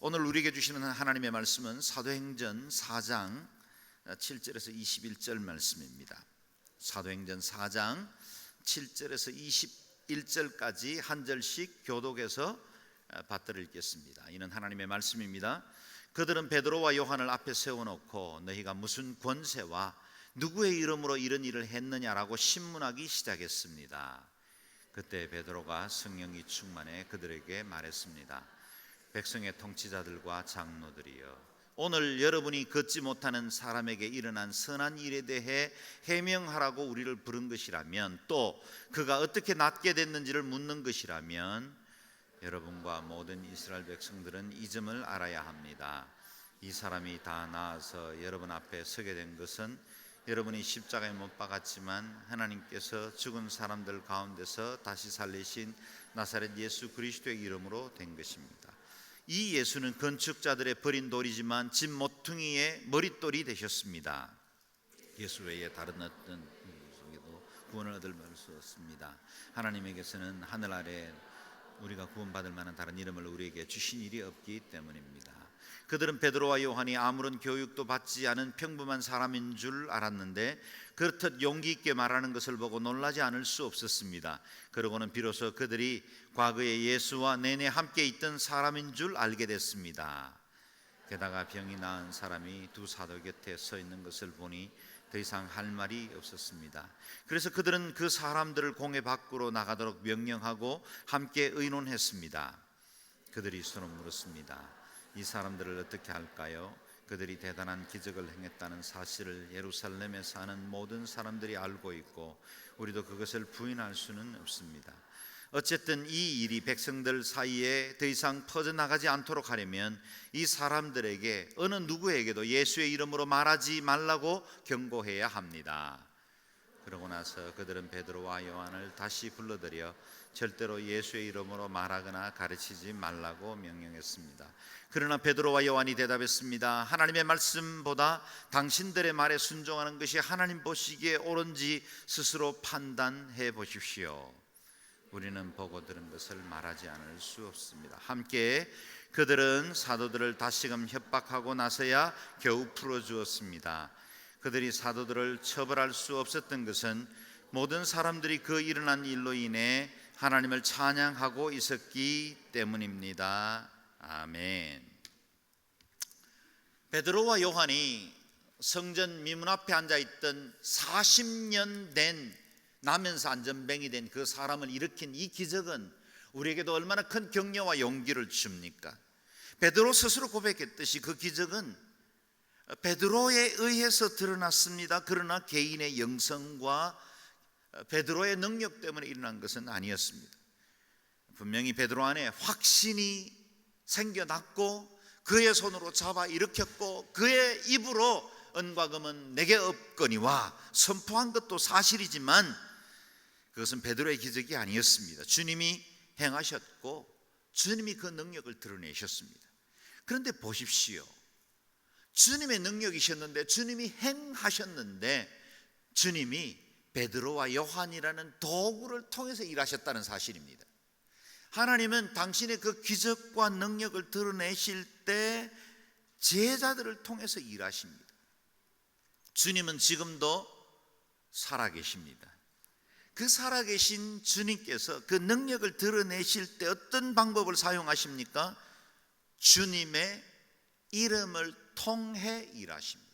오늘 우리에게 주시는 하나님의 말씀은 사도행전 4장 7절에서 21절 말씀입니다. 사도행전 4장 7절에서 21절까지 한 절씩 교독해서 받들어 읽겠습니다. 이는 하나님의 말씀입니다. 그들은 베드로와 요한을 앞에 세워놓고 너희가 무슨 권세와 누구의 이름으로 이런 일을 했느냐라고 신문하기 시작했습니다. 그때 베드로가 성령이 충만해 그들에게 말했습니다. 백성의 통치자들과 장로들이여, 오늘 여러분이 걷지 못하는 사람에게 일어난 선한 일에 대해 해명하라고 우리를 부른 것이라면, 또 그가 어떻게 낫게 됐는지를 묻는 것이라면, 여러분과 모든 이스라엘 백성들은 이 점을 알아야 합니다. 이 사람이 다 나아서 여러분 앞에 서게 된 것은 여러분이 십자가에 못 박았지만 하나님께서 죽은 사람들 가운데서 다시 살리신 나사렛 예수 그리스도의 이름으로 된 것입니다. 이 예수는 건축자들의 버린 돌이지만 집 모퉁이의 머릿돌이 되셨습니다. 예수 외에 다른 어떤 속에도 구원을 얻을 수 없습니다. 하나님에게서는 하늘 아래 우리가 구원받을 만한 다른 이름을 우리에게 주신 일이 없기 때문입니다. 그들은 베드로와 요한이 아무런 교육도 받지 않은 평범한 사람인 줄 알았는데 그렇듯 용기 있게 말하는 것을 보고 놀라지 않을 수 없었습니다. 그러고는 비로소 그들이 과거에 예수와 내내 함께 있던 사람인 줄 알게 됐습니다. 게다가 병이 나은 사람이 두 사도 곁에 서 있는 것을 보니 더 이상 할 말이 없었습니다. 그래서 그들은 그 사람들을 공회 밖으로 나가도록 명령하고 함께 의논했습니다. 그들이 서로 물었습니다. 이 사람들을 어떻게 할까요? 그들이 대단한 기적을 행했다는 사실을 예루살렘에 사는 모든 사람들이 알고 있고 우리도 그것을 부인할 수는 없습니다. 어쨌든 이 일이 백성들 사이에 더 이상 퍼져나가지 않도록 하려면 이 사람들에게 어느 누구에게도 예수의 이름으로 말하지 말라고 경고해야 합니다. 그러고 나서 그들은 베드로와 요한을 다시 불러들여 절대로 예수의 이름으로 말하거나 가르치지 말라고 명령했습니다. 그러나 베드로와 요한이 대답했습니다. 하나님의 말씀보다 당신들의 말에 순종하는 것이 하나님 보시기에 옳은지 스스로 판단해 보십시오. 우리는 보고 들은 것을 말하지 않을 수 없습니다. 함께 그들은 사도들을 다시금 협박하고 나서야 겨우 풀어주었습니다. 그들이 사도들을 처벌할 수 없었던 것은 모든 사람들이 그 일어난 일로 인해 하나님을 찬양하고 있었기 때문입니다. 아멘. 베드로와 요한이 성전 미문 앞에 앉아있던 40년 된 나면서 안전뱅이 된 그 사람을 일으킨 이 기적은 우리에게도 얼마나 큰 격려와 용기를 줍니까? 베드로 스스로 고백했듯이 그 기적은 베드로에 의해서 드러났습니다. 그러나 개인의 영성과 베드로의 능력 때문에 일어난 것은 아니었습니다. 분명히 베드로 안에 확신이 생겨났고 그의 손으로 잡아 일으켰고 그의 입으로 은과 금은 내게 없거니와 선포한 것도 사실이지만 그것은 베드로의 기적이 아니었습니다. 주님이 행하셨고 주님이 그 능력을 드러내셨습니다. 그런데 보십시오. 주님의 능력이셨는데 주님이 행하셨는데 주님이 베드로와 요한이라는 도구를 통해서 일하셨다는 사실입니다. 하나님은 당신의 그 기적과 능력을 드러내실 때 제자들을 통해서 일하십니다. 주님은 지금도 살아계십니다. 그 살아계신 주님께서 그 능력을 드러내실 때 어떤 방법을 사용하십니까? 주님의 이름을 통해 일하십니다.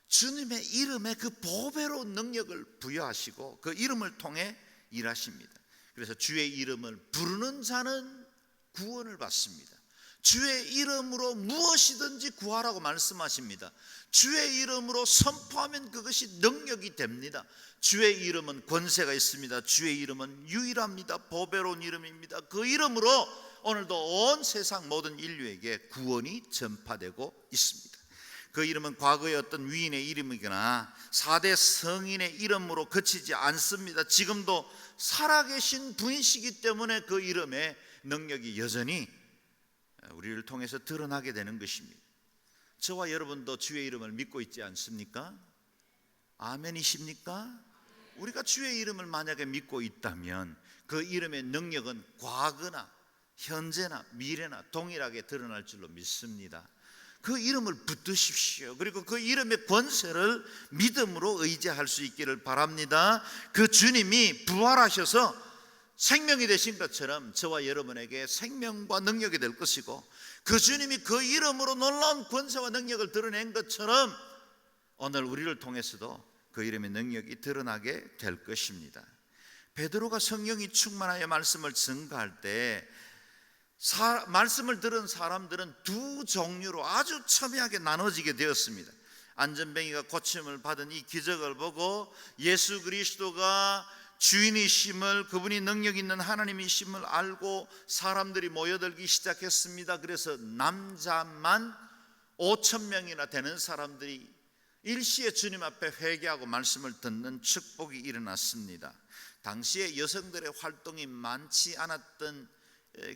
주님의 이름에 그 보배로운 능력을 부여하시고 그 이름을 통해 일하십니다. 그래서 주의 이름을 부르는 자는 구원을 받습니다. 주의 이름으로 무엇이든지 구하라고 말씀하십니다. 주의 이름으로 선포하면 그것이 능력이 됩니다. 주의 이름은 권세가 있습니다. 주의 이름은 유일합니다. 보배로운 이름입니다. 그 이름으로 오늘도 온 세상 모든 인류에게 구원이 전파되고 있습니다. 그 이름은 과거의 어떤 위인의 이름이거나 4대 성인의 이름으로 그치지 않습니다. 지금도 살아계신 분이시기 때문에 그 이름의 능력이 여전히 우리를 통해서 드러나게 되는 것입니다. 저와 여러분도 주의 이름을 믿고 있지 않습니까? 아멘이십니까? 우리가 주의 이름을 만약에 믿고 있다면 그 이름의 능력은 과거나 현재나 미래나 동일하게 드러날 줄로 믿습니다. 그 이름을 붙드십시오. 그리고 그 이름의 권세를 믿음으로 의지할 수 있기를 바랍니다. 그 주님이 부활하셔서 생명이 되신 것처럼 저와 여러분에게 생명과 능력이 될 것이고, 그 주님이 그 이름으로 놀라운 권세와 능력을 드러낸 것처럼 오늘 우리를 통해서도 그 이름의 능력이 드러나게 될 것입니다. 베드로가 성령이 충만하여 말씀을 증거할 때 말씀을 들은 사람들은 두 종류로 아주 첨예하게 나눠지게 되었습니다. 안전뱅이가 고침을 받은 이 기적을 보고 예수 그리스도가 주인이심을, 그분이 능력 있는 하나님이심을 알고 사람들이 모여들기 시작했습니다. 그래서 남자만 5,000명이나 되는 사람들이 일시에 주님 앞에 회개하고 말씀을 듣는 축복이 일어났습니다. 당시에 여성들의 활동이 많지 않았던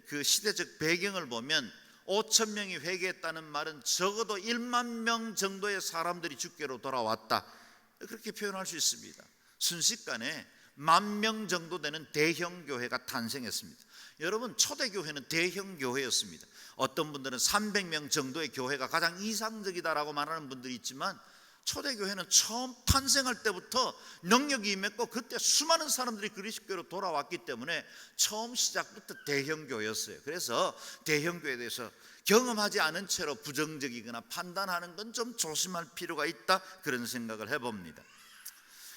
그 시대적 배경을 보면 5,000명이 회개했다는 말은 적어도 1만 명 정도의 사람들이 주께로 돌아왔다, 그렇게 표현할 수 있습니다. 순식간에 10,000명 정도 되는 대형 교회가 탄생했습니다. 여러분, 초대교회는 대형 교회였습니다. 어떤 분들은 300명 정도의 교회가 가장 이상적이다라고 말하는 분들이 있지만, 초대교회는 처음 탄생할 때부터 능력이 임했고 그때 수많은 사람들이 그리스도로 돌아왔기 때문에 처음 시작부터 대형교회였어요. 그래서 대형교회에 대해서 경험하지 않은 채로 부정적이거나 판단하는 건 좀 조심할 필요가 있다, 그런 생각을 해봅니다.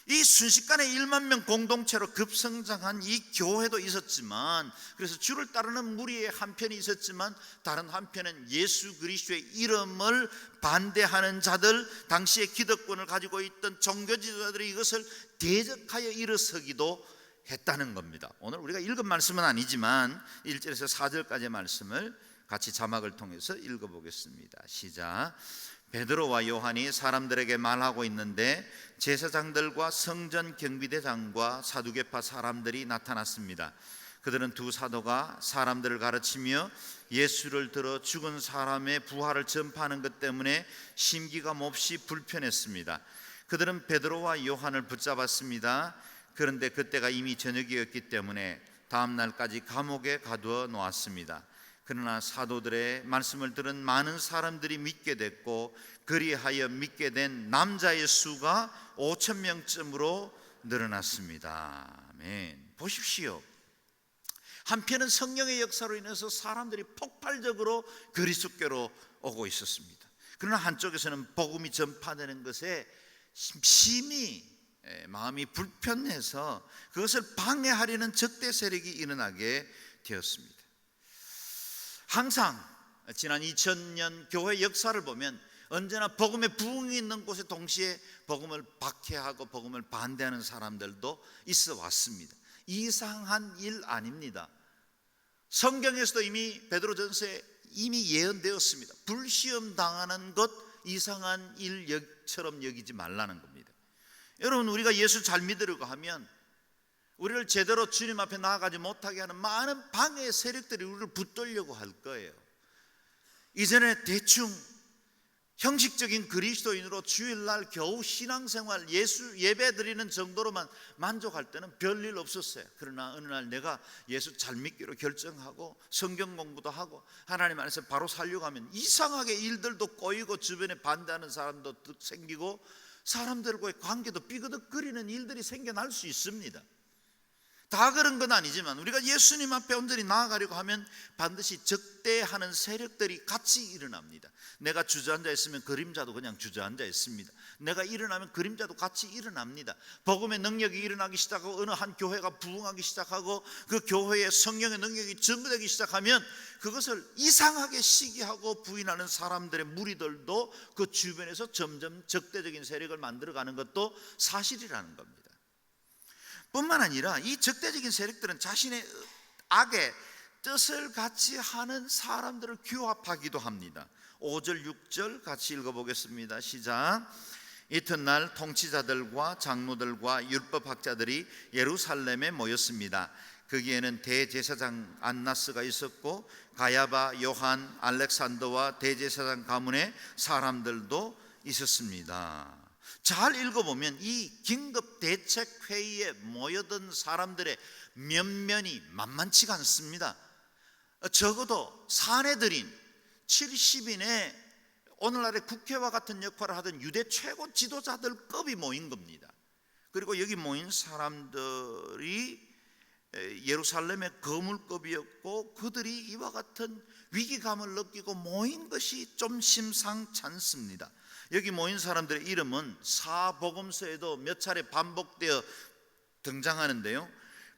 이 순식간에 1만 명 공동체로 급성장한 이 교회도 있었지만, 그래서 주를 따르는 무리의 한편이 있었지만, 다른 한편은 예수 그리스도의 이름을 반대하는 자들, 당시의 기득권을 가지고 있던 종교 지도자들이 이것을 대적하여 일어서기도 했다는 겁니다. 오늘 우리가 읽은 말씀은 아니지만 1절에서 4절까지의 말씀을 같이 자막을 통해서 읽어보겠습니다. 시작. 베드로와 요한이 사람들에게 말하고 있는데 제사장들과 성전 경비대장과 사두개파 사람들이 나타났습니다. 그들은 두 사도가 사람들을 가르치며 예수를 들어 죽은 사람의 부활을 전파하는 것 때문에 심기가 몹시 불편했습니다. 그들은 베드로와 요한을 붙잡았습니다. 그런데 그때가 이미 저녁이었기 때문에 다음 날까지 감옥에 가두어 놓았습니다. 그러나 사도들의 말씀을 들은 많은 사람들이 믿게 됐고, 그리하여 믿게 된 남자의 수가 5,000명쯤으로 늘어났습니다. 아멘. 보십시오. 한편은 성령의 역사로 인해서 사람들이 폭발적으로 그리스도께로 오고 있었습니다. 그러나 한쪽에서는 복음이 전파되는 것에 심히 마음이 불편해서 그것을 방해하려는 적대 세력이 일어나게 되었습니다. 항상 지난 2000년 교회 역사를 보면 언제나 복음의 부흥이 있는 곳에 동시에 복음을 박해하고 복음을 반대하는 사람들도 있어 왔습니다. 이상한 일 아닙니다. 성경에서도 이미 베드로전서에 이미 예언되었습니다. 불시험 당하는 것 이상한 일처럼 여기지 말라는 겁니다. 여러분, 우리가 예수 잘 믿으려고 하면 우리를 제대로 주님 앞에 나아가지 못하게 하는 많은 방해의 세력들이 우리를 붙들려고 할 거예요. 이전에 대충 형식적인 그리스도인으로 주일날 겨우 신앙생활 예수 예배 드리는 정도로만 만족할 때는 별일 없었어요. 그러나 어느 날 내가 예수 잘 믿기로 결정하고 성경 공부도 하고 하나님 안에서 바로 살려고 하면 이상하게 일들도 꼬이고 주변에 반대하는 사람도 생기고 사람들과의 관계도 삐그덕거리는 일들이 생겨날 수 있습니다. 다 그런 건 아니지만 우리가 예수님 앞에 온전히 나아가려고 하면 반드시 적대하는 세력들이 같이 일어납니다. 내가 주저앉아 있으면 그림자도 그냥 주저앉아 있습니다. 내가 일어나면 그림자도 같이 일어납니다. 복음의 능력이 일어나기 시작하고 어느 한 교회가 부흥하기 시작하고 그 교회에 성령의 능력이 증거되기 시작하면 그것을 이상하게 시기하고 부인하는 사람들의 무리들도 그 주변에서 점점 적대적인 세력을 만들어가는 것도 사실이라는 겁니다. 뿐만 아니라 이 적대적인 세력들은 자신의 악의 뜻을 같이 하는 사람들을 규합하기도 합니다. 5절 6절 같이 읽어보겠습니다. 시작. 이튿날 통치자들과 장로들과 율법학자들이 예루살렘에 모였습니다. 거기에는 대제사장 안나스가 있었고 가야바, 요한, 알렉산더와 대제사장 가문의 사람들도 있었습니다. 잘 읽어보면 이 긴급 대책 회의에 모여든 사람들의 면면이 만만치가 않습니다. 적어도 사내들인 70인의 오늘날의 국회와 같은 역할을 하던 유대 최고 지도자들급이 모인 겁니다. 그리고 여기 모인 사람들이 예루살렘의 거물급이었고 그들이 이와 같은 위기감을 느끼고 모인 것이 좀 심상찮습니다. 여기 모인 사람들의 이름은 사복음서에도 몇 차례 반복되어 등장하는데요,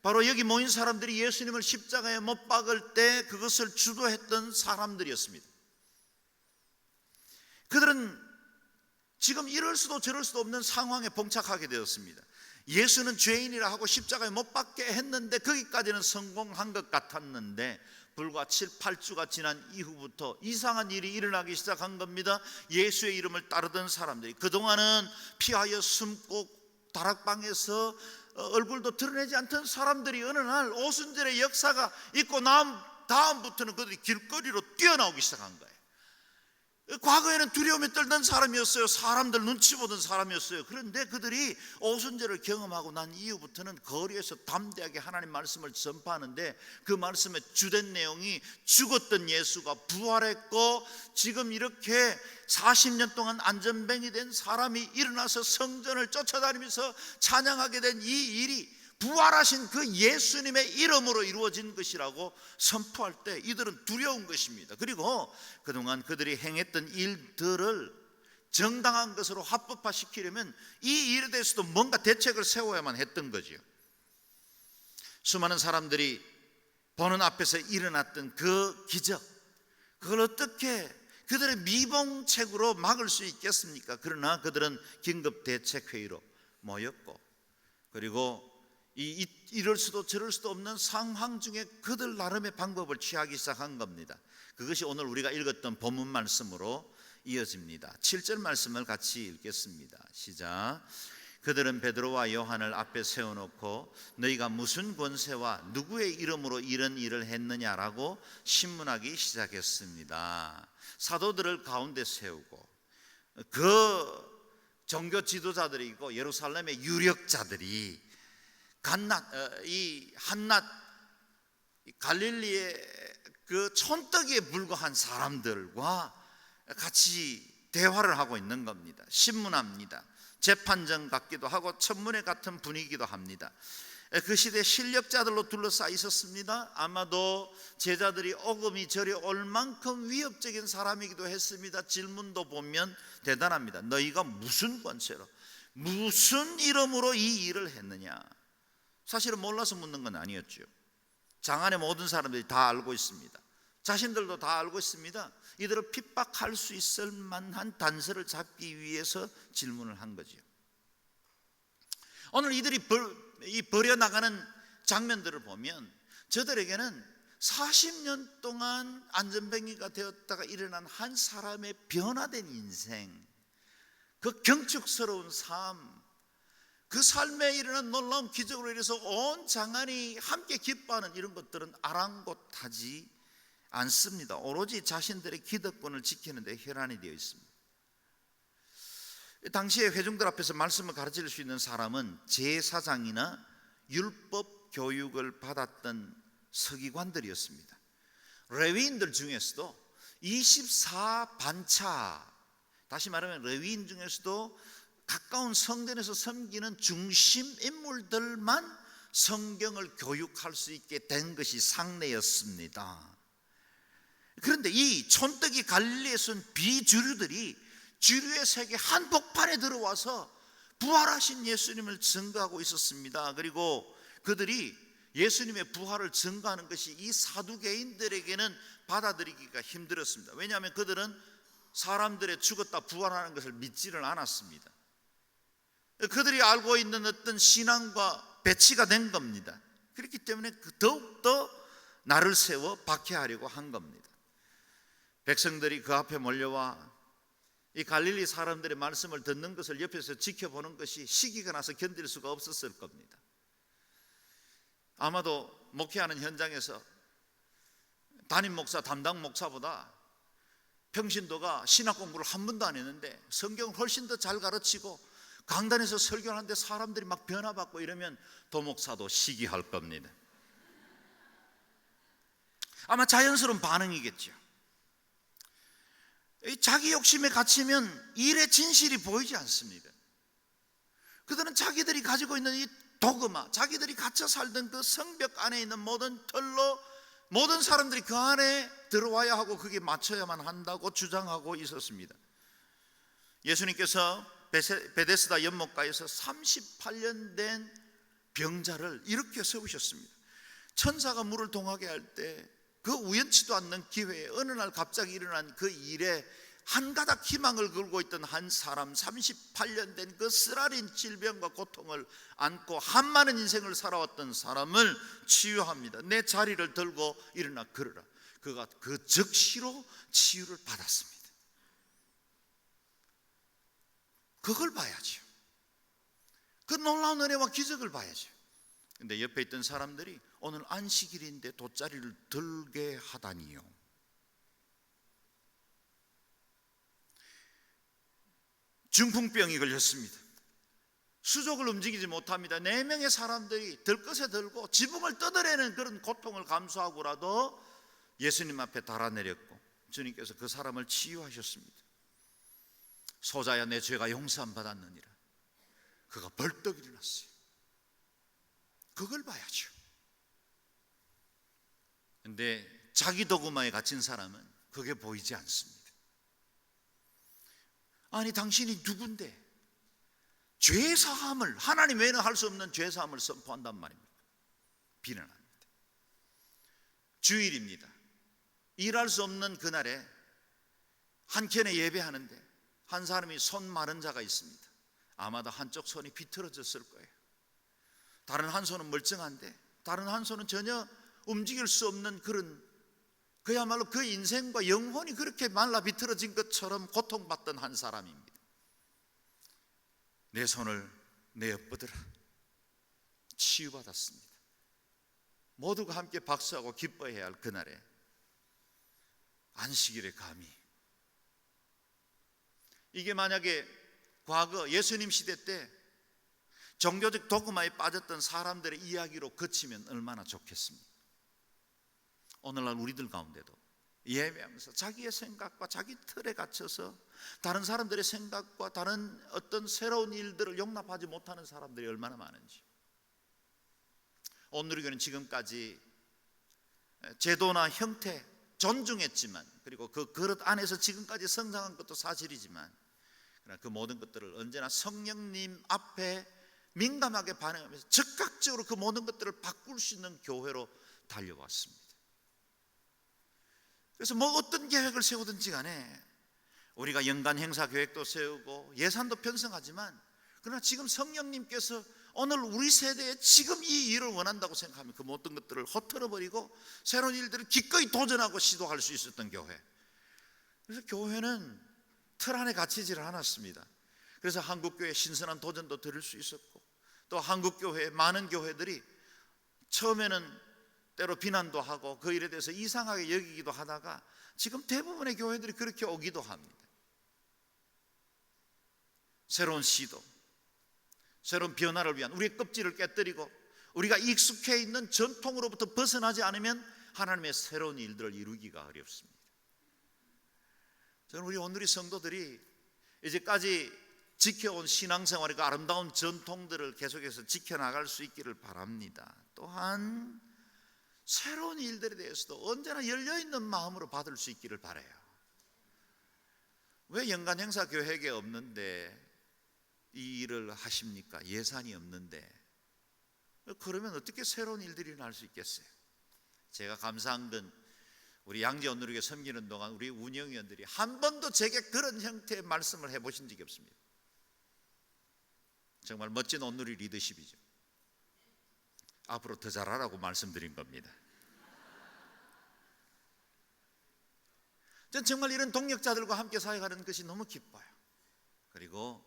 바로 여기 모인 사람들이 예수님을 십자가에 못 박을 때 그것을 주도했던 사람들이었습니다. 그들은 지금 이럴 수도 저럴 수도 없는 상황에 봉착하게 되었습니다. 예수는 죄인이라 하고 십자가에 못 박게 했는데 거기까지는 성공한 것 같았는데 불과 7, 8주가 지난 이후부터 이상한 일이 일어나기 시작한 겁니다. 예수의 이름을 따르던 사람들이 그동안은 피하여 숨고 다락방에서 얼굴도 드러내지 않던 사람들이 어느 날 오순절의 역사가 있고 다음부터는 그들이 길거리로 뛰어나오기 시작한 거예요. 과거에는 두려움에 떨던 사람이었어요. 사람들 눈치 보던 사람이었어요. 그런데 그들이 오순절을 경험하고 난 이후부터는 거리에서 담대하게 하나님 말씀을 전파하는데 그 말씀의 주된 내용이 죽었던 예수가 부활했고 지금 이렇게 40년 동안 안전뱅이 된 사람이 일어나서 성전을 쫓아다니면서 찬양하게 된 이 일이 부활하신 그 예수님의 이름으로 이루어진 것이라고 선포할 때 이들은 두려운 것입니다. 그리고 그동안 그들이 행했던 일들을 정당한 것으로 합법화시키려면 이 일에 대해서도 뭔가 대책을 세워야만 했던 거죠. 수많은 사람들이 보는 앞에서 일어났던 그 기적, 그걸 어떻게 그들의 미봉책으로 막을 수 있겠습니까? 그러나 그들은 긴급 대책회의로 모였고, 그리고 이럴 수도 저럴 수도 없는 상황 중에 그들 나름의 방법을 취하기 시작한 겁니다. 그것이 오늘 우리가 읽었던 본문 말씀으로 이어집니다. 7절 말씀을 같이 읽겠습니다. 시작. 그들은 베드로와 요한을 앞에 세워놓고 너희가 무슨 권세와 누구의 이름으로 이런 일을 했느냐라고 신문하기 시작했습니다. 사도들을 가운데 세우고 그 종교 지도자들이 있고 예루살렘의 유력자들이 한낱 갈릴리의 그 촌떡이에 불과한 사람들과 같이 대화를 하고 있는 겁니다. 신문합니다. 재판정 같기도 하고 청문회 같은 분위기도 합니다. 그 시대 실력자들로 둘러싸여 있었습니다. 아마도 제자들이 오금이 저리 올 만큼 위협적인 사람이기도 했습니다. 질문도 보면 대단합니다. 너희가 무슨 권세로 무슨 이름으로 이 일을 했느냐? 사실은 몰라서 묻는 건 아니었죠. 장안의 모든 사람들이 다 알고 있습니다. 자신들도 다 알고 있습니다. 이들을 핍박할 수 있을 만한 단서를 잡기 위해서 질문을 한 거죠. 오늘 이들이 버려나가는 장면들을 보면 저들에게는 40년 동안 안전뱅이가 되었다가 일어난 한 사람의 변화된 인생, 그 경축스러운 삶, 그 삶에 일어난 놀라운 기적으로 인해서 온 장안이 함께 기뻐하는 이런 것들은 아랑곳하지 않습니다. 오로지 자신들의 기득권을 지키는 데 혈안이 되어 있습니다. 당시에 회중들 앞에서 말씀을 가르칠 수 있는 사람은 제사장이나 율법 교육을 받았던 서기관들이었습니다. 레위인들 중에서도 24반차, 다시 말하면 레위인 중에서도 가까운 성전에서 섬기는 중심 인물들만 성경을 교육할 수 있게 된 것이 상례였습니다. 그런데 이 촌떡이 갈릴리에서 온 비주류들이 주류의 세계 한복판에 들어와서 부활하신 예수님을 증거하고 있었습니다. 그리고 그들이 예수님의 부활을 증거하는 것이 이 사두개인들에게는 받아들이기가 힘들었습니다. 왜냐하면 그들은 사람들의 죽었다 부활하는 것을 믿지를 않았습니다. 그들이 알고 있는 어떤 신앙과 배치가 된 겁니다. 그렇기 때문에 더욱더 나를 세워 박해하려고 한 겁니다. 백성들이 그 앞에 몰려와 이 갈릴리 사람들의 말씀을 듣는 것을 옆에서 지켜보는 것이 시기가 나서 견딜 수가 없었을 겁니다. 아마도 목회하는 현장에서 담임 목사, 담당 목사보다 평신도가 신학 공부를 한 번도 안 했는데 성경을 훨씬 더 잘 가르치고 강단에서 설교하는데 사람들이 막 변화받고 이러면 도목사도 시기할 겁니다. 아마 자연스러운 반응이겠죠. 자기 욕심에 갇히면 일의 진실이 보이지 않습니다. 그들은 자기들이 가지고 있는 이 도그마, 자기들이 갇혀 살던 그 성벽 안에 있는 모든 틀로 모든 사람들이 그 안에 들어와야 하고 그게 맞춰야만 한다고 주장하고 있었습니다. 예수님께서 베데스다 연못가에서 38년 된 병자를 이렇게 세우셨습니다. 천사가 물을 동하게 할 때 그 우연치도 않는 기회에 어느 날 갑자기 일어난 그 일에 한 가닥 희망을 걸고 있던 한 사람, 38년 된 그 쓰라린 질병과 고통을 안고 한많은 인생을 살아왔던 사람을 치유합니다. 내 자리를 들고 일어나 걸어라. 그가 그 즉시로 치유를 받았습니다. 그걸 봐야죠. 그 놀라운 은혜와 기적을 봐야죠. 근데 옆에 있던 사람들이 오늘 안식일인데 돗자리를 들게 하다니요. 중풍병이 걸렸습니다. 수족을 움직이지 못합니다. 4명의 사람들이 들것에 들고 지붕을 뜯어내는 그런 고통을 감수하고라도 예수님 앞에 달아내렸고 주님께서 그 사람을 치유하셨습니다. 소자야 내 죄가 용서함 받았느니라. 그가 벌떡 일어났어요. 그걸 봐야죠. 근데 자기 도구마에 갇힌 사람은 그게 보이지 않습니다. 아니 당신이 누군데 죄사함을, 하나님 외에는 할 수 없는 죄사함을 선포한단 말입니다. 비난합니다. 주일입니다. 일할 수 없는 그날에 한켠에 예배하는데 한 사람이 손 마른 자가 있습니다. 아마도 한쪽 손이 비틀어졌을 거예요. 다른 한 손은 멀쩡한데 다른 한 손은 전혀 움직일 수 없는 그런, 그야말로 그 인생과 영혼이 그렇게 말라 비틀어진 것처럼 고통받던 한 사람입니다. 내 손을 내어뻗으라. 치유받았습니다. 모두가 함께 박수하고 기뻐해야 할 그날에 안식일에 감히, 이게 만약에 과거 예수님 시대 때 종교적 도그마에 빠졌던 사람들의 이야기로 그치면 얼마나 좋겠습니까? 오늘날 우리들 가운데도 예배하면서 자기의 생각과 자기 틀에 갇혀서 다른 사람들의 생각과 다른 어떤 새로운 일들을 용납하지 못하는 사람들이 얼마나 많은지. 온누리교는 지금까지 제도나 형태 존중했지만, 그리고 그 그릇 안에서 지금까지 성장한 것도 사실이지만, 그러나 그 모든 것들을 언제나 성령님 앞에 민감하게 반응하면서 즉각적으로 그 모든 것들을 바꿀 수 있는 교회로 달려왔습니다. 그래서 뭐 어떤 계획을 세우든지 간에 우리가 연간 행사 계획도 세우고 예산도 편성하지만, 그러나 지금 성령님께서 오늘 우리 세대에 지금 이 일을 원한다고 생각하면 그 모든 것들을 헛털어버리고 새로운 일들을 기꺼이 도전하고 시도할 수 있었던 교회. 그래서 교회는 틀 안에 갇히지를 않았습니다. 그래서 한국교회 신선한 도전도 들을 수 있었고, 또 한국교회 많은 교회들이 처음에는 때로 비난도 하고 그 일에 대해서 이상하게 여기기도 하다가 지금 대부분의 교회들이 그렇게 오기도 합니다. 새로운 시도, 새로운 변화를 위한 우리의 껍질을 깨뜨리고 우리가 익숙해 있는 전통으로부터 벗어나지 않으면 하나님의 새로운 일들을 이루기가 어렵습니다. 저는 우리 온누리 성도들이 이제까지 지켜온 신앙생활의 그 아름다운 전통들을 계속해서 지켜나갈 수 있기를 바랍니다. 또한 새로운 일들에 대해서도 언제나 열려있는 마음으로 받을 수 있기를 바라요. 왜 연간 행사 계획에 없는데 이 일을 하십니까? 예산이 없는데. 그러면 어떻게 새로운 일들이 일어날 수 있겠어요? 제가 감사한 건 우리 양재 온누리교회 섬기는 동안 우리 운영위원들이 한 번도 제게 그런 형태의 말씀을 해보신 적이 없습니다. 정말 멋진 온누리 리더십이죠. 앞으로 더 잘하라고 말씀드린 겁니다. 전 정말 이런 동력자들과 함께 사역하는 것이 너무 기뻐요. 그리고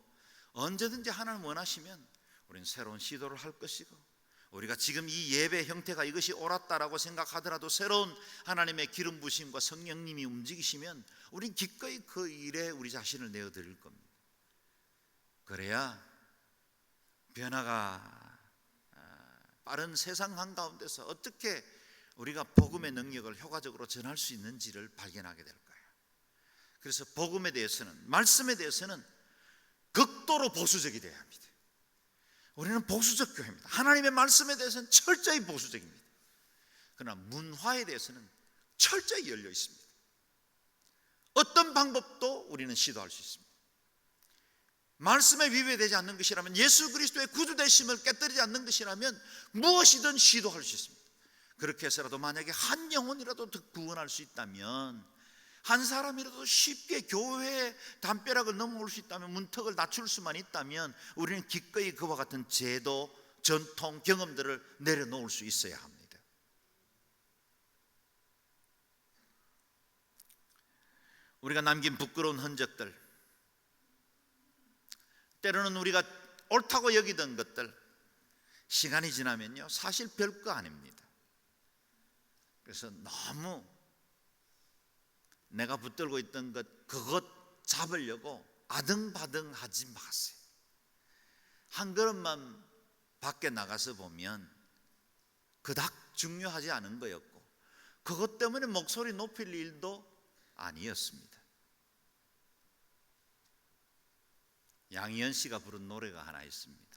언제든지 하나님 원하시면 우리는 새로운 시도를 할 것이고, 우리가 지금 이 예배 형태가 이것이 옳았다라고 생각하더라도 새로운 하나님의 기름 부심과 성령님이 움직이시면 우린 기꺼이 그 일에 우리 자신을 내어드릴 겁니다. 그래야 변화가 빠른 세상 한가운데서 어떻게 우리가 복음의 능력을 효과적으로 전할 수 있는지를 발견하게 될 거예요. 그래서 복음에 대해서는, 말씀에 대해서는 극도로 보수적이 되어야 합니다. 우리는 보수적 교회입니다. 하나님의 말씀에 대해서는 철저히 보수적입니다. 그러나 문화에 대해서는 철저히 열려 있습니다. 어떤 방법도 우리는 시도할 수 있습니다. 말씀에 위배되지 않는 것이라면, 예수 그리스도의 구주되심을 깨뜨리지 않는 것이라면 무엇이든 시도할 수 있습니다. 그렇게 해서라도 만약에 한 영혼이라도 더 구원할 수 있다면, 한 사람이라도 쉽게 교회의 담벼락을 넘어올 수 있다면, 문턱을 낮출 수만 있다면 우리는 기꺼이 그와 같은 제도, 전통, 경험들을 내려놓을 수 있어야 합니다. 우리가 남긴 부끄러운 흔적들, 때로는 우리가 옳다고 여기던 것들, 시간이 지나면요 사실 별거 아닙니다. 그래서 너무 내가 붙들고 있던 그것 잡으려고 아등바등하지 마세요. 한 걸음만 밖에 나가서 보면 그닥 중요하지 않은 거였고, 그것 때문에 목소리 높일 일도 아니었습니다. 양희연 씨가 부른 노래가 하나 있습니다.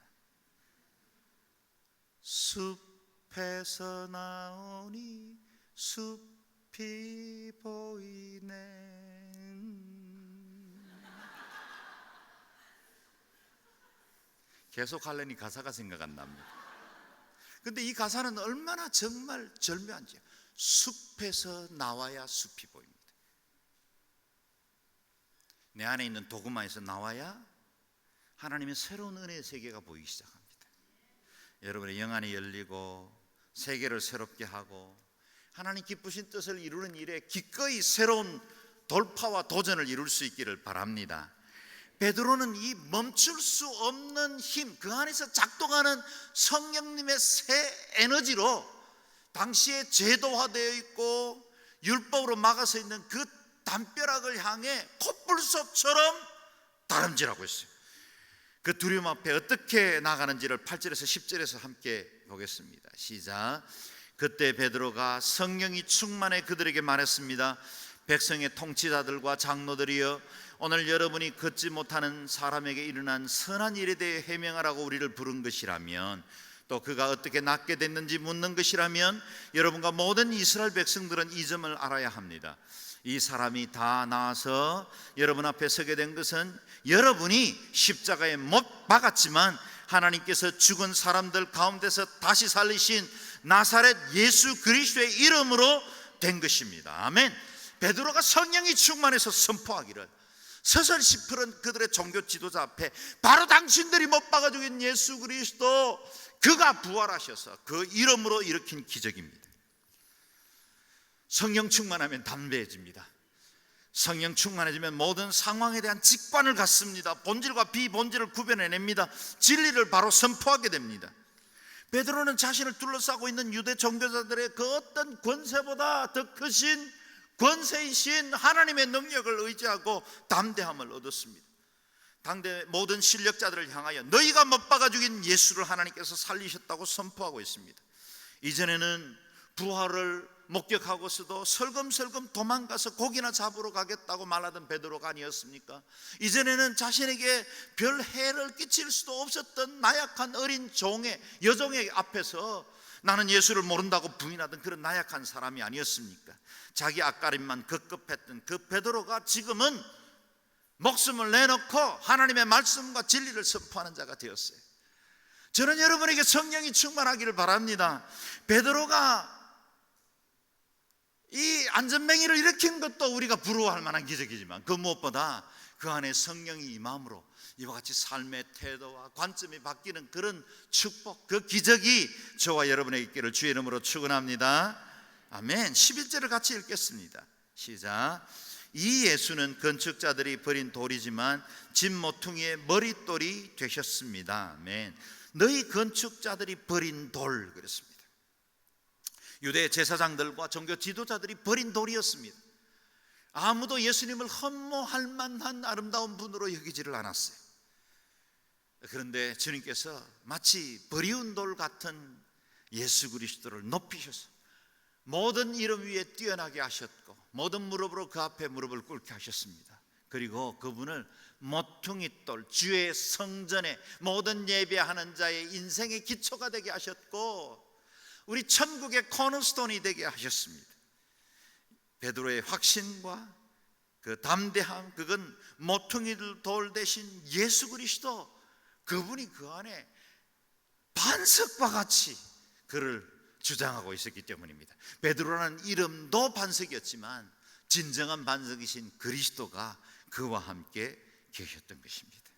숲에서 나오니 숲이 보이네. 계속 하려니 가사가 생각 안 납니다. 근데 이 가사는 얼마나 정말 절묘한지요. 숲에서 나와야 숲이 보입니다. 내 안에 있는 도구마에서 나와야 하나님의 새로운 은혜의 세계가 보이기 시작합니다. 여러분의 영안이 열리고 세계를 새롭게 하고 하나님 기쁘신 뜻을 이루는 일에 기꺼이 새로운 돌파와 도전을 이룰 수 있기를 바랍니다. 베드로는 이 멈출 수 없는 힘, 그 안에서 작동하는 성령님의 새 에너지로 당시에 제도화되어 있고 율법으로 막아서 있는 그 담벼락을 향해 콧불소처럼 다름질하고 있어요. 그 두려움 앞에 어떻게 나가는지를 8절에서 10절에서 함께 보겠습니다. 시작. 그때 베드로가 성령이 충만해 그들에게 말했습니다. 백성의 통치자들과 장로들이여, 오늘 여러분이 걷지 못하는 사람에게 일어난 선한 일에 대해 해명하라고 우리를 부른 것이라면, 또 그가 어떻게 낫게 됐는지 묻는 것이라면, 여러분과 모든 이스라엘 백성들은 이 점을 알아야 합니다. 이 사람이 다 나와서 여러분 앞에 서게 된 것은 여러분이 십자가에 못 박았지만 하나님께서 죽은 사람들 가운데서 다시 살리신 나사렛 예수 그리스도의 이름으로 된 것입니다. 아멘. 베드로가 성령이 충만해서 선포하기를, 서설시 푸른 그들의 종교 지도자 앞에 바로 당신들이 못 박아 죽인 예수 그리스도, 그가 부활하셔서 그 이름으로 일으킨 기적입니다. 성령 충만하면 담대해집니다. 성령 충만해지면 모든 상황에 대한 직관을 갖습니다. 본질과 비본질을 구별해냅니다. 진리를 바로 선포하게 됩니다. 베드로는 자신을 둘러싸고 있는 유대 종교자들의 그 어떤 권세보다 더 크신 권세이신 하나님의 능력을 의지하고 담대함을 얻었습니다. 당대 모든 신력자들을 향하여 너희가 못 박아 죽인 예수를 하나님께서 살리셨다고 선포하고 있습니다. 이전에는 부활을 목격하고서도 설금설금 도망가서 고기나 잡으러 가겠다고 말하던 베드로가 아니었습니까? 이전에는 자신에게 별 해를 끼칠 수도 없었던 나약한 어린 여종의 앞에서 나는 예수를 모른다고 부인하던 그런 나약한 사람이 아니었습니까? 자기 앞가림만 급급했던 그 베드로가 지금은 목숨을 내놓고 하나님의 말씀과 진리를 선포하는 자가 되었어요. 저는 여러분에게 성령이 충만하기를 바랍니다. 베드로가 이 안전뱅이를 일으킨 것도 우리가 부러워할 만한 기적이지만 그 무엇보다 그 안에 성령이 임함으로 이와 같이 삶의 태도와 관점이 바뀌는 그런 축복, 그 기적이 저와 여러분에게 있기를 주의 이름으로 축원합니다. 아멘. 11절을 같이 읽겠습니다. 시작. 이 예수는 건축자들이 버린 돌이지만 집 모퉁이의 머릿돌이 되셨습니다. 아멘. 너희 건축자들이 버린 돌, 그랬습니다. 유대 제사장들과 종교 지도자들이 버린 돌이었습니다. 아무도 예수님을 흠모할 만한 아름다운 분으로 여기지를 않았어요. 그런데 주님께서 마치 버리운 돌 같은 예수 그리스도를 높이셔서 모든 이름 위에 뛰어나게 하셨고 모든 무릎으로 그 앞에 무릎을 꿇게 하셨습니다. 그리고 그분을 모퉁이 돌 주의 성전에 모든 예배하는 자의 인생의 기초가 되게 하셨고 우리 천국의 코너스톤이 되게 하셨습니다. 베드로의 확신과 그 담대함, 그건 모퉁이 돌 대신 예수 그리스도, 그분이 그 안에 반석과 같이 그를 주장하고 있었기 때문입니다. 베드로라는 이름도 반석이었지만 진정한 반석이신 그리스도가 그와 함께 계셨던 것입니다.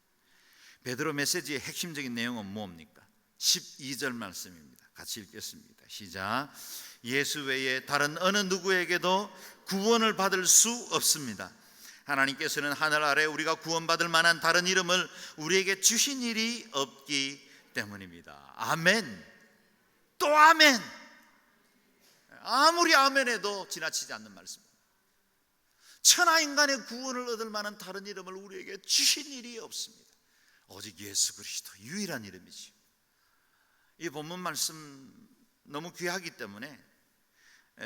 베드로 메시지의 핵심적인 내용은 뭡니까? 12절 말씀입니다. 같이 읽겠습니다. 시작. 예수 외에 다른 어느 누구에게도 구원을 받을 수 없습니다. 하나님께서는 하늘 아래 우리가 구원받을 만한 다른 이름을 우리에게 주신 일이 없기 때문입니다. 아멘. 또 아멘. 아무리 아멘해도 지나치지 않는 말씀입니다. 천하 인간의 구원을 얻을 만한 다른 이름을 우리에게 주신 일이 없습니다. 오직 예수 그리스도 유일한 이름이죠. 이 본문 말씀 너무 귀하기 때문에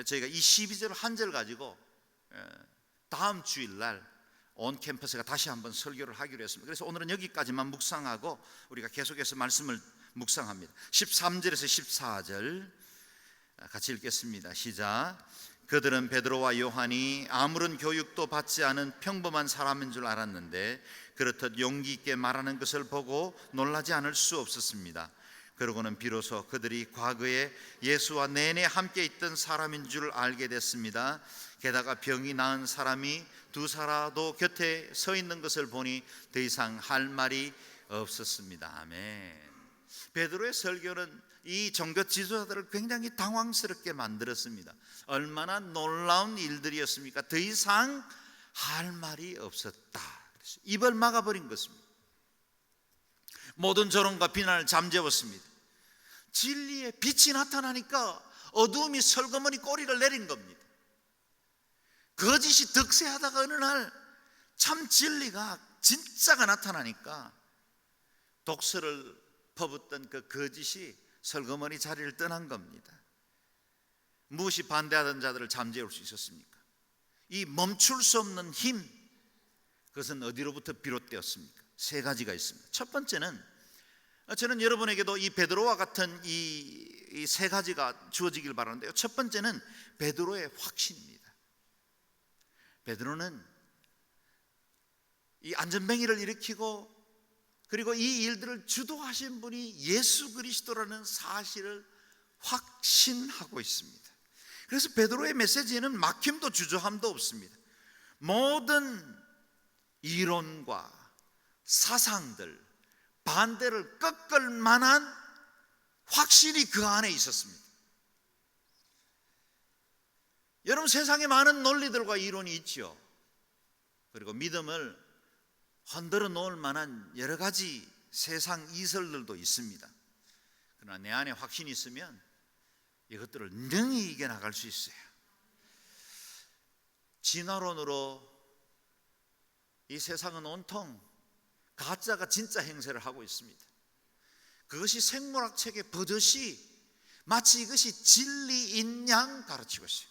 저희가 이 12절 한 절 가지고 다음 주일날 온 캠퍼스가 다시 한번 설교를 하기로 했습니다. 그래서 오늘은 여기까지만 묵상하고 우리가 계속해서 말씀을 묵상합니다. 13절에서 14절 같이 읽겠습니다. 시작. 그들은 베드로와 요한이 아무런 교육도 받지 않은 평범한 사람인 줄 알았는데 그렇듯 용기 있게 말하는 것을 보고 놀라지 않을 수 없었습니다. 그러고는 비로소 그들이 과거에 예수와 내내 함께 있던 사람인 줄 알게 됐습니다. 게다가 병이 나은 사람이 두 사라도 곁에 서 있는 것을 보니 더 이상 할 말이 없었습니다. 아멘. 베드로의 설교는 이 종교 지도자들을 굉장히 당황스럽게 만들었습니다. 얼마나 놀라운 일들이었습니까? 더 이상 할 말이 없었다. 입을 막아버린 것입니다. 모든 조롱과 비난을 잠재웠습니다. 진리의 빛이 나타나니까 어두움이 설거머니 꼬리를 내린 겁니다. 거짓이 득세하다가 어느 날 참 진리가 진짜가 나타나니까 독서를 퍼붓던 그 거짓이 설거머니 자리를 떠난 겁니다. 무엇이 반대하던 자들을 잠재울 수 있었습니까? 이 멈출 수 없는 힘, 그것은 어디로부터 비롯되었습니까? 세 가지가 있습니다. 첫 번째는 저는 여러분에게도 이 베드로와 같은 이 세 가지가 주어지길 바라는데요. 첫 번째는 베드로의 확신입니다. 베드로는 이 안전뱅이를 일으키고 그리고 이 일들을 주도하신 분이 예수 그리스도라는 사실을 확신하고 있습니다. 그래서 베드로의 메시지에는 막힘도 주저함도 없습니다. 모든 이론과 사상들, 반대를 꺾을 만한 확신이 그 안에 있었습니다. 여러분, 세상에 많은 논리들과 이론이 있죠. 그리고 믿음을 흔들어 놓을 만한 여러 가지 세상 이설들도 있습니다. 그러나 내 안에 확신이 있으면 이것들을 능히 이겨나갈 수 있어요. 진화론으로 이 세상은 온통 가짜가 진짜 행세를 하고 있습니다. 그것이 생물학책에 버젓이 마치 이것이 진리인 양 가르치고 있어요.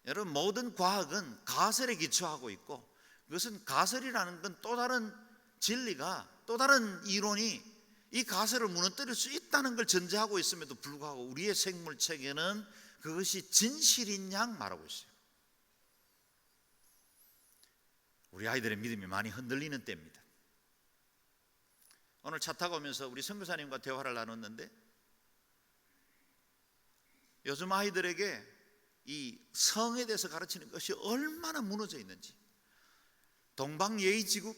여러분, 모든 과학은 가설에 기초하고 있고 그것은 가설이라는 건 또 다른 진리가, 또 다른 이론이 이 가설을 무너뜨릴 수 있다는 걸 전제하고 있음에도 불구하고 우리의 생물체계는 그것이 진실인 양 말하고 있어요. 우리 아이들의 믿음이 많이 흔들리는 때입니다. 오늘 차 타고 오면서 우리 선교사님과 대화를 나눴는데 요즘 아이들에게 이 성에 대해서 가르치는 것이 얼마나 무너져 있는지, 동방예의지국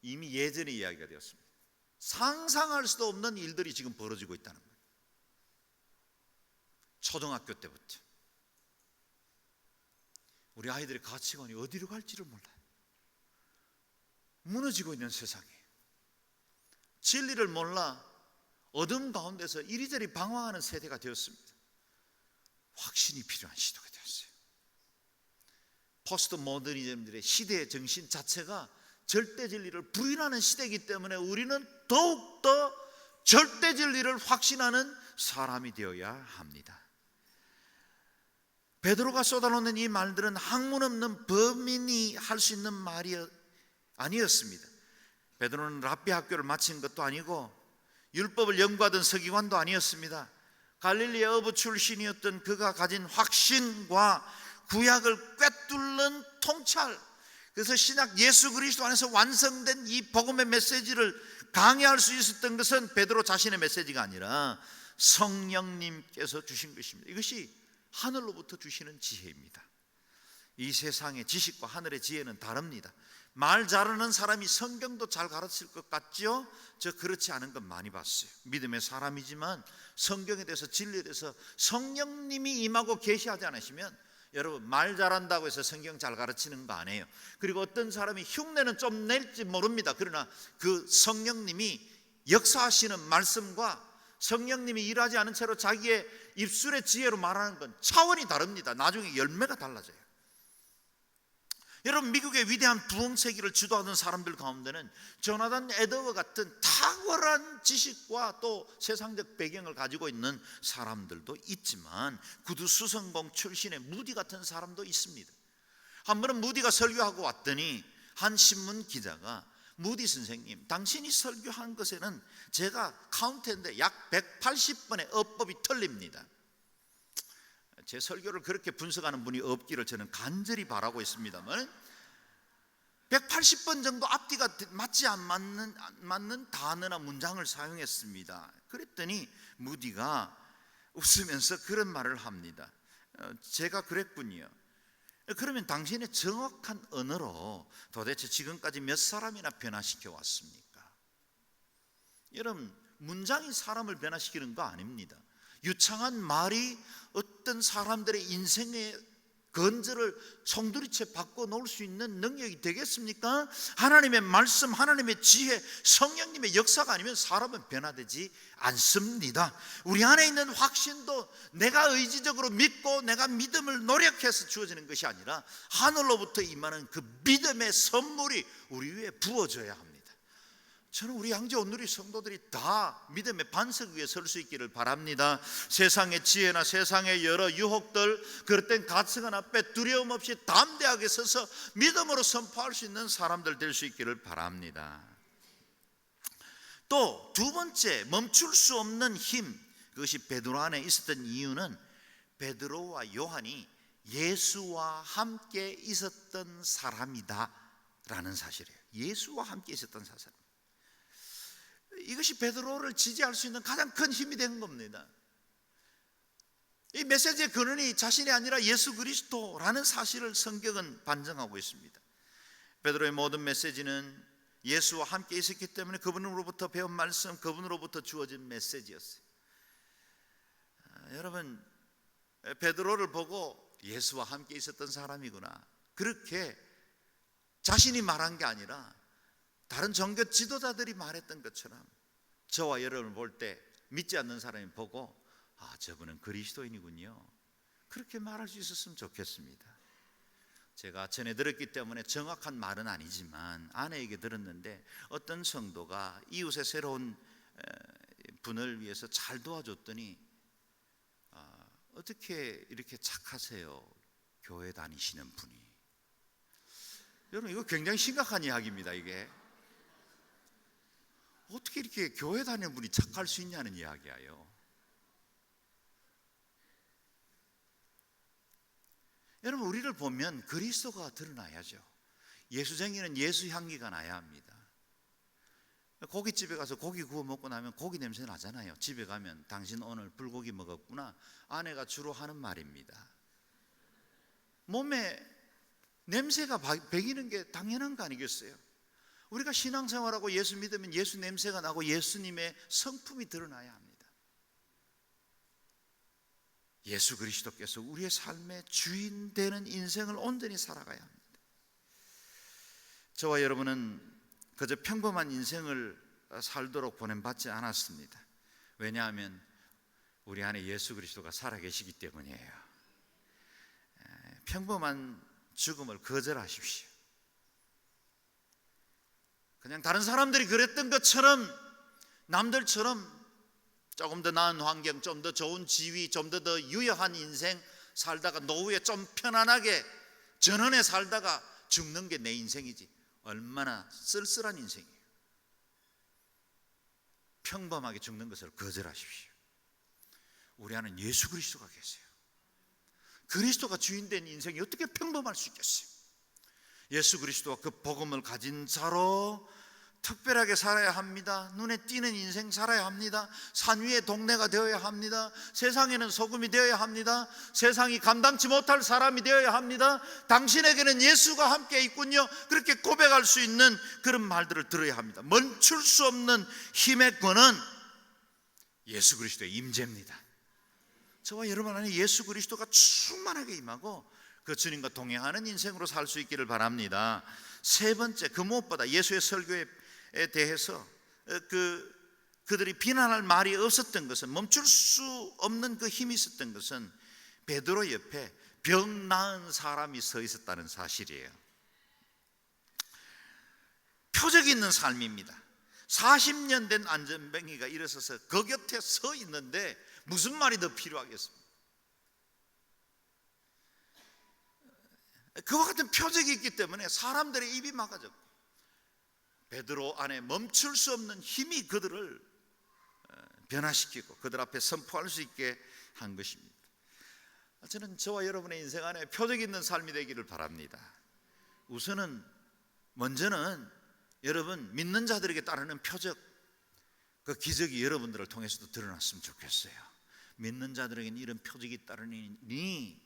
이미 예전에 이야기가 되었습니다. 상상할 수도 없는 일들이 지금 벌어지고 있다는 거예요. 초등학교 때부터 우리 아이들의 가치관이 어디로 갈지를 몰라요. 무너지고 있는 세상이에요. 진리를 몰라 어둠 가운데서 이리저리 방황하는 세대가 되었습니다. 확신이 필요한 시대가 되었어요. 포스트 모더니즘들의 시대의 정신 자체가 절대 진리를 부인하는 시대이기 때문에 우리는 더욱더 절대 진리를 확신하는 사람이 되어야 합니다. 베드로가 쏟아놓는 이 말들은 학문 없는 범인이 할 수 있는 말이 아니었습니다. 베드로는 랍비 학교를 마친 것도 아니고 율법을 연구하던 서기관도 아니었습니다. 갈릴리 어부 출신이었던 그가 가진 확신과 구약을 꿰뚫는 통찰, 그래서 신약 예수 그리스도 안에서 완성된 이 복음의 메시지를 강해할 수 있었던 것은 베드로 자신의 메시지가 아니라 성령님께서 주신 것입니다. 이것이 하늘로부터 주시는 지혜입니다. 이 세상의 지식과 하늘의 지혜는 다릅니다. 말 잘하는 사람이 성경도 잘 가르칠 것 같죠? 저 그렇지 않은 건 많이 봤어요. 믿음의 사람이지만 성경에 대해서 진리에 대해서 성령님이 임하고 계시하지 않으시면, 여러분, 말 잘한다고 해서 성경 잘 가르치는 거 아니에요. 그리고 어떤 사람이 흉내는 좀 낼지 모릅니다. 그러나 그 성령님이 역사하시는 말씀과 성령님이 일하지 않은 채로 자기의 입술의 지혜로 말하는 건 차원이 다릅니다. 나중에 열매가 달라져요. 여러분, 미국의 위대한 부흥 세기를 주도하던 사람들 가운데는 조나단 에드워 같은 탁월한 지식과 또 세상적 배경을 가지고 있는 사람들도 있지만 구두 수성공 출신의 무디 같은 사람도 있습니다. 한 번은 무디가 설교하고 왔더니 한 신문 기자가, 무디 선생님, 당신이 설교한 것에는 제가 카운트했는데 약 180번의 어법이 틀립니다. 제 설교를 그렇게 분석하는 분이 없기를 저는 간절히 바라고 있습니다만 180번 정도 앞뒤가 맞지 않는 단어나 문장을 사용했습니다. 그랬더니 무디가 웃으면서 그런 말을 합니다. 제가 그랬군요. 그러면 당신의 정확한 언어로 도대체 지금까지 몇 사람이나 변화시켜 왔습니까? 여러분, 문장이 사람을 변화시키는 거 아닙니다. 유창한 말이 어떤 사람들의 인생의 건절을 송두리째 바꿔놓을 수 있는 능력이 되겠습니까? 하나님의 말씀, 하나님의 지혜, 성령님의 역사가 아니면 사람은 변화되지 않습니다. 우리 안에 있는 확신도 내가 의지적으로 믿고 내가 믿음을 노력해서 주어지는 것이 아니라 하늘로부터 임하는 그 믿음의 선물이 우리 위에 부어져야 합니다. 저는 우리 양재 온누리 성도들이 다 믿음의 반석 위에 설 수 있기를 바랍니다. 세상의 지혜나 세상의 여러 유혹들, 그럴 땐 가치관 앞에 두려움 없이 담대하게 서서 믿음으로 선포할 수 있는 사람들 될 수 있기를 바랍니다. 또 두 번째, 멈출 수 없는 힘, 그것이 베드로 안에 있었던 이유는 베드로와 요한이 예수와 함께 있었던 사람이다 라는 사실이에요. 예수와 함께 있었던 사람, 이것이 베드로를 지지할 수 있는 가장 큰 힘이 된 겁니다. 이 메시지의 근원이 자신이 아니라 예수 그리스도라는 사실을 성경은 반증하고 있습니다. 베드로의 모든 메시지는 예수와 함께 있었기 때문에 그분으로부터 배운 말씀, 그분으로부터 주어진 메시지였어요. 여러분, 베드로를 보고 예수와 함께 있었던 사람이구나, 그렇게 자신이 말한 게 아니라 다른 종교 지도자들이 말했던 것처럼 저와 여러분을 볼 때 믿지 않는 사람이 보고 저분은 그리스도인이군요, 그렇게 말할 수 있었으면 좋겠습니다. 제가 전에 들었기 때문에 정확한 말은 아니지만 아내에게 들었는데 어떤 성도가 이웃의 새로운 분을 위해서 잘 도와줬더니 어떻게 이렇게 착하세요, 교회 다니시는 분이. 여러분, 이거 굉장히 심각한 이야기입니다. 이게 어떻게 이렇게 교회 다니는 분이 착할 수 있냐는 이야기예요. 여러분, 우리를 보면 그리스도가 드러나야죠. 예수쟁이는 예수 향기가 나야 합니다. 고깃집에 가서 고기 구워 먹고 나면 고기 냄새 나잖아요. 집에 가면 당신 오늘 불고기 먹었구나, 아내가 주로 하는 말입니다. 몸에 냄새가 배기는 게 당연한 거 아니겠어요? 우리가 신앙생활하고 예수 믿으면 예수 냄새가 나고 예수님의 성품이 드러나야 합니다. 예수 그리스도께서 우리의 삶의 주인 되는 인생을 온전히 살아가야 합니다. 저와 여러분은 그저 평범한 인생을 살도록 보냄받지 않았습니다. 왜냐하면 우리 안에 예수 그리스도가 살아계시기 때문이에요. 평범한 죽음을 거절하십시오. 그냥 다른 사람들이 그랬던 것처럼, 남들처럼 조금 더 나은 환경, 좀 더 좋은 지위, 좀 더 유효한 인생 살다가 노후에 좀 편안하게 전원에 살다가 죽는 게 내 인생이지, 얼마나 쓸쓸한 인생이에요. 평범하게 죽는 것을 거절하십시오. 우리 안에 예수 그리스도가 계세요. 그리스도가 주인된 인생이 어떻게 평범할 수 있겠어요? 예수 그리스도와 그 복음을 가진 자로 특별하게 살아야 합니다. 눈에 띄는 인생 살아야 합니다. 산 위의 동네가 되어야 합니다. 세상에는 소금이 되어야 합니다. 세상이 감당치 못할 사람이 되어야 합니다. 당신에게는 예수가 함께 있군요. 그렇게 고백할 수 있는 그런 말들을 들어야 합니다. 멈출 수 없는 힘의 권은 예수 그리스도의 임재입니다. 저와 여러분 안에 예수 그리스도가 충만하게 임하고 그 주님과 동행하는 인생으로 살 수 있기를 바랍니다. 세 번째, 그 무엇보다 예수의 설교에 대해서 그들이 비난할 말이 없었던 것은, 멈출 수 없는 그 힘이 있었던 것은 베드로 옆에 병 나은 사람이 서 있었다는 사실이에요. 표적이 있는 삶입니다. 40년 된 안전뱅이가 일어서서 그 곁에 서 있는데 무슨 말이 더 필요하겠습니까? 그와 같은 표적이 있기 때문에 사람들의 입이 막아졌고 베드로 안에 멈출 수 없는 힘이 그들을 변화시키고 그들 앞에 선포할 수 있게 한 것입니다. 저는 저와 여러분의 인생 안에 표적이 있는 삶이 되기를 바랍니다. 먼저는 여러분 믿는 자들에게 따르는 표적, 그 기적이 여러분들을 통해서도 드러났으면 좋겠어요. 믿는 자들에게는 이런 표적이 따르니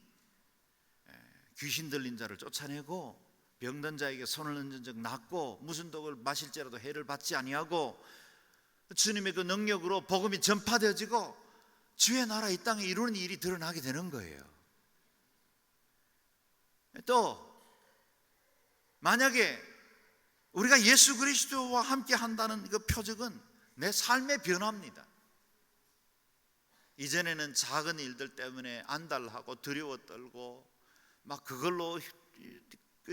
귀신 들린 자를 쫓아내고 병든 자에게 손을 얹은 적 낫고 무슨 독을 마실지라도 해를 받지 아니하고 주님의 그 능력으로 복음이 전파되어지고 주의 나라 이 땅에 이루는 일이 드러나게 되는 거예요. 또 만약에 우리가 예수 그리스도와 함께 한다는 그 표적은 내 삶의 변화입니다. 이전에는 작은 일들 때문에 안달하고 두려워 떨고 막 그걸로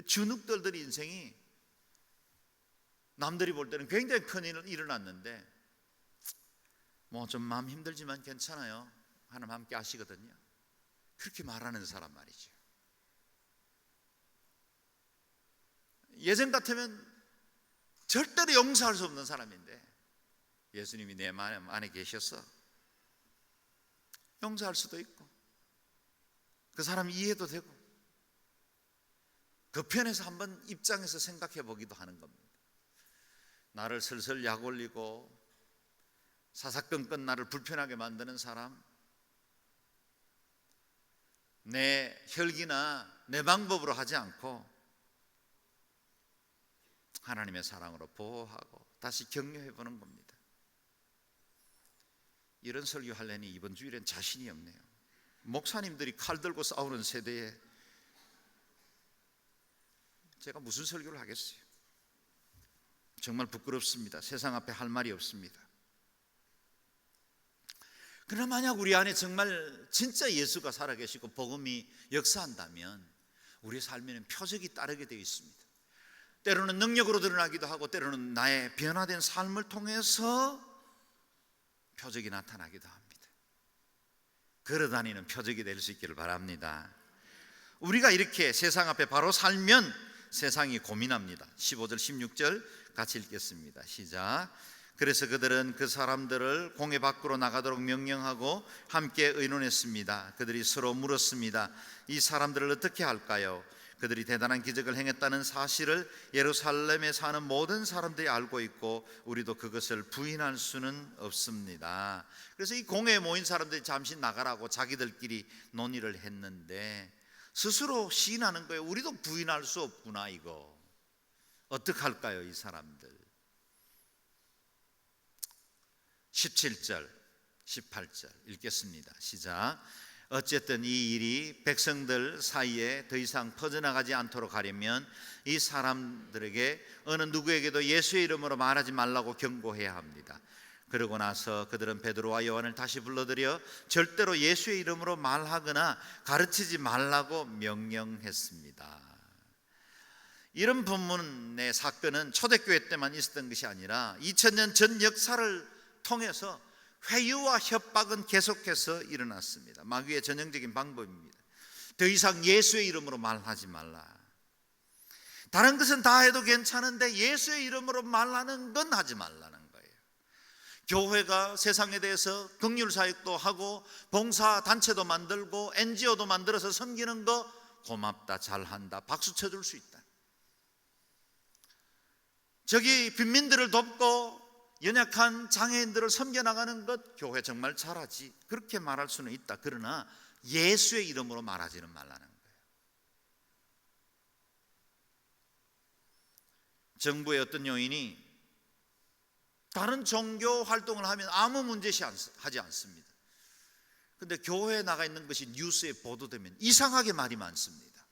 주눅 들던 인생이 남들이 볼 때는 굉장히 큰 일이 일어났는데 뭐 좀 마음 힘들지만 괜찮아요, 하나님 함께 하시거든요. 그렇게 말하는 사람 말이죠. 예전 같으면 절대로 용서할 수 없는 사람인데 예수님이 내 마음 안에 계셔서 용서할 수도 있고 그 사람 이해도 되고 그 편에서 한번 입장에서 생각해 보기도 하는 겁니다. 나를 슬슬 약 올리고 사사건건 나를 불편하게 만드는 사람, 내 혈기나 내 방법으로 하지 않고 하나님의 사랑으로 보호하고 다시 격려해 보는 겁니다. 이런 설교 하려니 이번 주일엔 자신이 없네요. 목사님들이 칼 들고 싸우는 세대에 제가 무슨 설교를 하겠어요? 정말 부끄럽습니다. 세상 앞에 할 말이 없습니다. 그러나 만약 우리 안에 정말 진짜 예수가 살아계시고 복음이 역사한다면 우리의 삶에는 표적이 따르게 되어 있습니다. 때로는 능력으로 드러나기도 하고 때로는 나의 변화된 삶을 통해서 표적이 나타나기도 합니다. 걸어다니는 표적이 될 수 있기를 바랍니다. 우리가 이렇게 세상 앞에 바로 살면 세상이 고민합니다. 15절 16절 같이 읽겠습니다. 시작. 그래서 그들은 그 사람들을 공회 밖으로 나가도록 명령하고 함께 의논했습니다. 그들이 서로 물었습니다. 이 사람들을 어떻게 할까요? 그들이 대단한 기적을 행했다는 사실을 예루살렘에 사는 모든 사람들이 알고 있고 우리도 그것을 부인할 수는 없습니다. 그래서 이 공회에 모인 사람들이 잠시 나가라고 자기들끼리 논의를 했는데 스스로 시인하는 거예요. 우리도 부인할 수 없구나. 이거 어떡할까요? 이 사람들. 17절 18절 읽겠습니다. 시작. 어쨌든 이 일이 백성들 사이에 더 이상 퍼져나가지 않도록 하려면 이 사람들에게 어느 누구에게도 예수의 이름으로 말하지 말라고 경고해야 합니다. 그러고 나서 그들은 베드로와 요한을 다시 불러들여 절대로 예수의 이름으로 말하거나 가르치지 말라고 명령했습니다. 이런 본문의 사건은 초대교회 때만 있었던 것이 아니라 2000년 전 역사를 통해서 회유와 협박은 계속해서 일어났습니다. 마귀의 전형적인 방법입니다. 더 이상 예수의 이름으로 말하지 말라. 다른 것은 다 해도 괜찮은데 예수의 이름으로 말하는 건 하지 말라는 거예요. 교회가 세상에 대해서 긍휼 사역도 하고 봉사 단체도 만들고 NGO도 만들어서 섬기는 거 고맙다, 잘한다, 박수 쳐줄 수 있다. 저기 빈민들을 돕고 연약한 장애인들을 섬겨나가는 것 교회 정말 잘하지, 그렇게 말할 수는 있다. 그러나 예수의 이름으로 말하지는 말라는 거예요. 정부의 어떤 요인이 다른 종교 활동을 하면 아무 문제시하지 않습니다. 그런데 교회에 나가 있는 것이 뉴스에 보도되면 이상하게 말이 많습니다.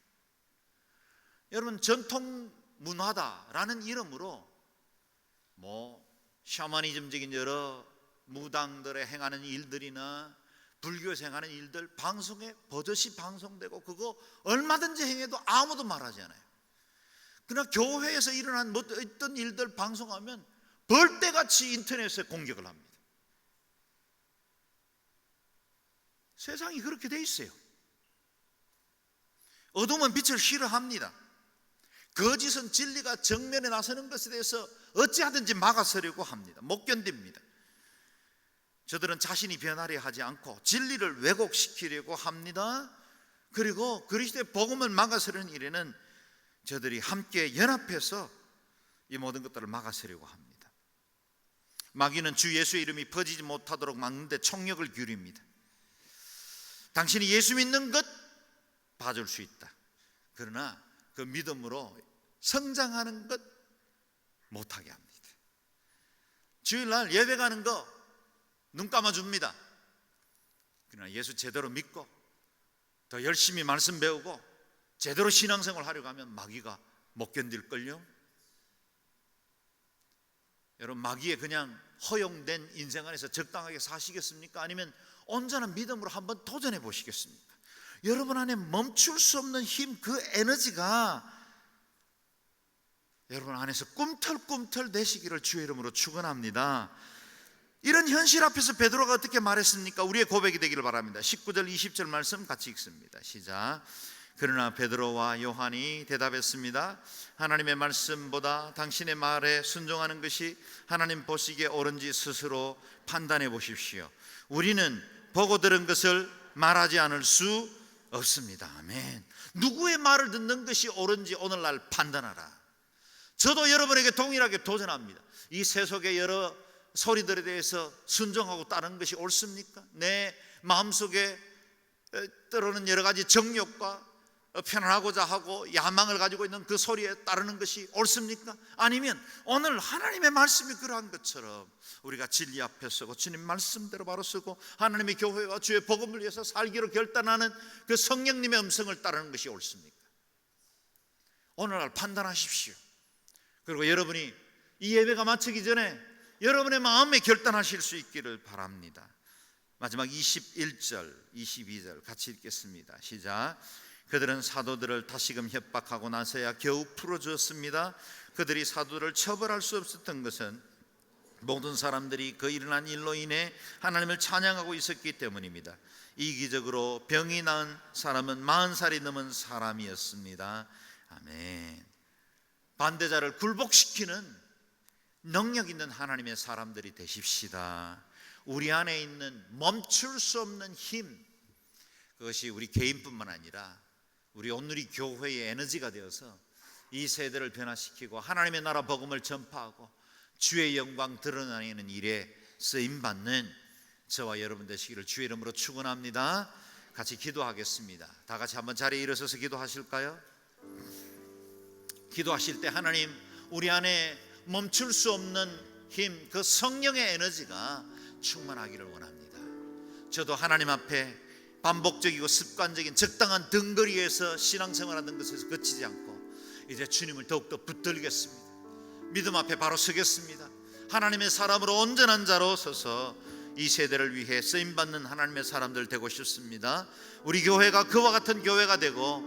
여러분, 전통 문화다라는 이름으로 샤머니즘적인 여러 무당들의 행하는 일들이나 불교에서 행하는 일들 방송에 버젓이 방송되고 그거 얼마든지 행해도 아무도 말하지 않아요. 그러나 교회에서 일어난 어떤 일들 방송하면 벌떼같이 인터넷에 공격을 합니다. 세상이 그렇게 돼 있어요. 어둠은 빛을 싫어합니다. 거짓은 진리가 정면에 나서는 것에 대해서 어찌하든지 막아서려고 합니다. 못 견딥니다. 저들은 자신이 변하려 하지 않고 진리를 왜곡시키려고 합니다. 그리고 그리스도의 복음을 막아서려는 일에는 저들이 함께 연합해서 이 모든 것들을 막아서려고 합니다. 마귀는 주 예수의 이름이 퍼지지 못하도록 막는데 총력을 기울입니다. 당신이 예수 믿는 것 봐줄 수 있다. 그러나 그 믿음으로 성장하는 것 못하게 합니다. 주일날 예배 가는 거 눈 감아줍니다. 그러나 예수 제대로 믿고 더 열심히 말씀 배우고 제대로 신앙생활 하려고 하면 마귀가 못 견딜걸요. 여러분, 마귀에 그냥 허용된 인생 안에서 적당하게 사시겠습니까? 아니면 온전한 믿음으로 한번 도전해 보시겠습니까? 여러분 안에 멈출 수 없는 힘, 그 에너지가 여러분 안에서 꿈틀꿈틀 내시기를 주의 이름으로 축원합니다. 이런 현실 앞에서 베드로가 어떻게 말했습니까? 우리의 고백이 되기를 바랍니다. 19절 20절 말씀 같이 읽습니다. 시작. 그러나 베드로와 요한이 대답했습니다. 하나님의 말씀보다 당신의 말에 순종하는 것이 하나님 보시기에 옳은지 스스로 판단해 보십시오. 우리는 보고 들은 것을 말하지 않을 수 없습니다. 아멘. 누구의 말을 듣는 것이 옳은지 오늘날 판단하라. 저도 여러분에게 동일하게 도전합니다. 이 세속의 여러 소리들에 대해서 순종하고 따르는 것이 옳습니까? 내 마음속에 떠오르는 여러 가지 정욕과 편안하고자 하고 야망을 가지고 있는 그 소리에 따르는 것이 옳습니까? 아니면 오늘 하나님의 말씀이 그러한 것처럼 우리가 진리 앞에 서고 주님 말씀대로 바로 서고 하나님의 교회와 주의 복음을 위해서 살기로 결단하는 그 성령님의 음성을 따르는 것이 옳습니까? 오늘날 판단하십시오. 그리고 여러분이 이 예배가 마치기 전에 여러분의 마음에 결단하실 수 있기를 바랍니다. 마지막 21절 22절 같이 읽겠습니다. 시작. 그들은 사도들을 다시금 협박하고 나서야 겨우 풀어주었습니다. 그들이 사도들을 처벌할 수 없었던 것은 모든 사람들이 그 일어난 일로 인해 하나님을 찬양하고 있었기 때문입니다. 이기적으로 병이 나은 사람은 40살이 넘은 사람이었습니다. 아멘. 반대자를 굴복시키는 능력 있는 하나님의 사람들이 되십시다. 우리 안에 있는 멈출 수 없는 힘, 그것이 우리 개인뿐만 아니라 우리 온누리 교회의 에너지가 되어서 이 세대를 변화시키고 하나님의 나라 복음을 전파하고 주의 영광 드러나는 일에 쓰임받는 저와 여러분 되시기를 주의 이름으로 축원합니다. 같이 기도하겠습니다. 다 같이 한번 자리에 일어서서 기도하실까요? 기도하실 때 하나님, 우리 안에 멈출 수 없는 힘, 그 성령의 에너지가 충만하기를 원합니다. 저도 하나님 앞에 반복적이고 습관적인 적당한 등거리에서 신앙생활하는 것에서 그치지 않고 이제 주님을 더욱더 붙들겠습니다. 믿음 앞에 바로 서겠습니다. 하나님의 사람으로 온전한 자로 서서 이 세대를 위해 쓰임받는 하나님의 사람들 되고 싶습니다. 우리 교회가 그와 같은 교회가 되고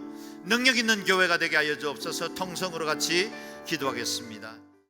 능력 있는 교회가 되게 하여 주옵소서. 통성으로 같이 기도하겠습니다.